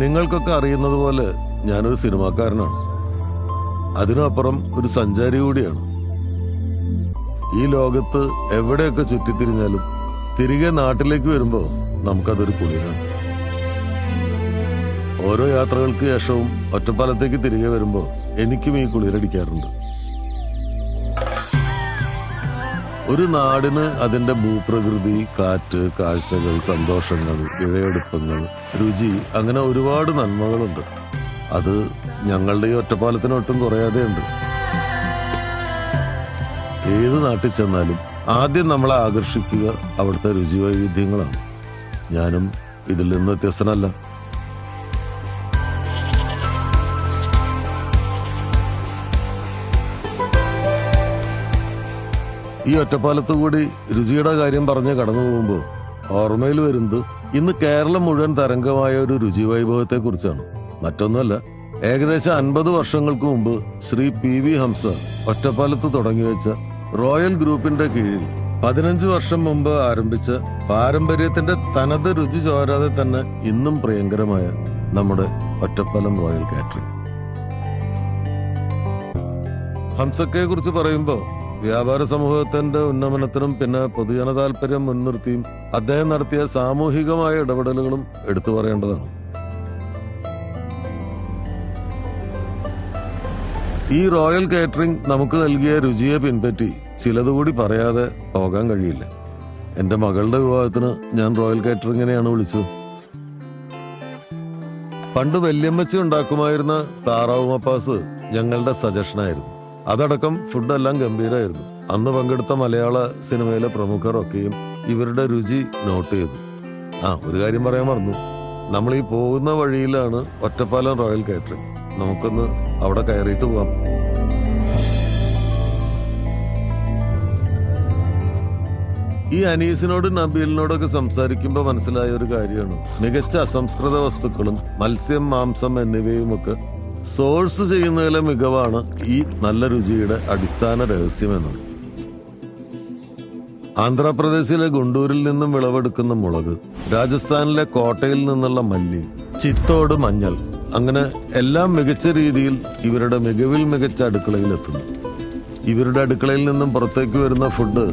നിങ്ങൾക്കൊക്കെ അറിയുന്നത് പോലെ ഞാനൊരു സിനിമാക്കാരനാണ്. അതിനപ്പുറം ഒരു സഞ്ചാരി കൂടിയാണ്. ഈ ലോകത്ത് എവിടെയൊക്കെ ചുറ്റിത്തിരിഞ്ഞാലും തിരികെ നാട്ടിലേക്ക് വരുമ്പോ നമുക്കതൊരു കുളിരാണ്. ഓരോ യാത്രകൾക്ക് ശേഷവും ഒറ്റപ്പാലത്തേക്ക് തിരികെ വരുമ്പോ എനിക്കും ഈ കുളിരടിക്കാറുണ്ട്. ഒരു നാടിന് അതിന്റെ ഭൂപ്രകൃതി, കാറ്റ്, കാഴ്ചകൾ, സന്തോഷങ്ങൾ, ഇഴയെടുപ്പങ്ങൾ, രുചി, അങ്ങനെ ഒരുപാട് നന്മകളുണ്ട്. അത് ഞങ്ങളുടെ ഈ ഒറ്റപ്പാലത്തിനൊട്ടും കുറയാതെ ഉണ്ട്. ഏത് നാട്ടിൽ ചെന്നാലും ആദ്യം നമ്മളെ ആകർഷിക്കുക അവിടുത്തെ രുചി വൈവിധ്യങ്ങളാണ്. ഞാനും ഇതിൽ നിന്ന് വ്യത്യസ്തനല്ല. ഈ ഒറ്റപ്പാലത്ത് കൂടി രുചിയുടെ കാര്യം പറഞ്ഞ് കടന്നു പോകുമ്പോൾ ഓർമ്മയിൽ വരുന്നത് ഇന്ന് കേരളം മുഴുവൻ തരംഗമായ ഒരു രുചി വൈഭവത്തെ കുറിച്ചാണ്. മറ്റൊന്നുമല്ല, ഏകദേശം 50 വർഷങ്ങൾക്ക് മുമ്പ് ശ്രീ PV ഹംസ ഒറ്റപ്പാലത്ത് തുടങ്ങിവെച്ച റോയൽ ഗ്രൂപ്പിന്റെ കീഴിൽ 15 വർഷം മുമ്പ് ആരംഭിച്ച പാരമ്പര്യത്തിന്റെ തനത് രുചി ചോരാതെ തന്നെ ഇന്നും പ്രിയങ്കരമായ നമ്മുടെ ഒറ്റപ്പാലം റോയൽ കാറ്ററിംഗ്. ഹംസക്കയെ കുറിച്ച് പറയുമ്പോൾ വ്യാപാര സമൂഹത്തിന്റെ ഉന്നമനത്തിനും പിന്നെ പൊതുജന താല്പര്യം മുൻനിർത്തിയും അദ്ദേഹം നടത്തിയ സാമൂഹികമായ ഇടപെടലുകളും എടുത്തു പറയേണ്ടതാണ്. ഈ റോയൽ കാറ്ററിംഗ് നമുക്ക് നൽകിയ രുചിയെ പിൻപറ്റി ചിലതുകൂടി പറയാതെ പോകാൻ കഴിയില്ല. എന്റെ മകളുടെ വിവാഹത്തിന് ഞാൻ റോയൽ കാറ്ററിംഗിനെയാണ് വിളിച്ചത്. പണ്ട് വല്യമ്മച്ചി ഉണ്ടാക്കുമായിരുന്ന താറാവ് മപ്പാസ് ഞങ്ങളുടെ സജഷനായിരുന്നു. അതടക്കം ഫുഡെല്ലാം ഗംഭീരമായിരുന്നു. അന്ന് പങ്കെടുത്ത മലയാള സിനിമയിലെ പ്രമുഖരൊക്കെയും ഇവരുടെ രുചി നോട്ട് ചെയ്തു. ഒരു കാര്യം പറയാൻ മറന്നു. നമ്മൾ ഈ പോകുന്ന വഴിയിലാണ് ഒറ്റപ്പാലം റോയൽ കാറ്ററിംഗ്. നമുക്കൊന്ന് അവിടെ കയറിയിട്ട് പോവാം. ഈ അനീസിനോടും നബീലിനോടൊക്കെ സംസാരിക്കുമ്പോൾ മനസ്സിലായ ഒരു കാര്യമാണ്, മികച്ച അസംസ്കൃത വസ്തുക്കളും മത്സ്യം, മാംസം എന്നിവയുമൊക്കെ സോഴ്സ് ചെയ്യുന്നതിലെ മികവാണ് ഈ നല്ല രുചിയുടെ അടിസ്ഥാന രഹസ്യമെന്നത്. ആന്ധ്രാപ്രദേശിലെ ഗുണ്ടൂരിൽ നിന്നും വിളവെടുക്കുന്ന മുളക്, രാജസ്ഥാനിലെ കോട്ടയിൽ നിന്നുള്ള മല്ലി, ചിത്തോട് മഞ്ഞൾ, അങ്ങനെ എല്ലാം മികച്ച രീതിയിൽ ഇവരുടെ മികവിൽ മികച്ച അടുക്കളയിൽ എത്തുന്നു. ഇവരുടെ അടുക്കളയിൽ നിന്നും പുറത്തേക്ക് വരുന്ന ഫുഡ്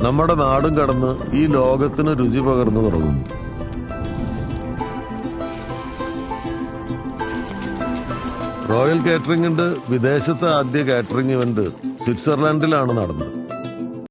നമ്മുടെ നാടും കടന്ന് ഈ ലോകത്തിന് രുചി പകർന്നു തുടങ്ങുന്നു. റോയൽ കാറ്ററിംഗിന്റെ വിദേശത്തെ ആദ്യ കാറ്ററിംഗ് ഇവന്റ് സ്വിറ്റ്സർലാൻഡിലാണ് നടന്നത്.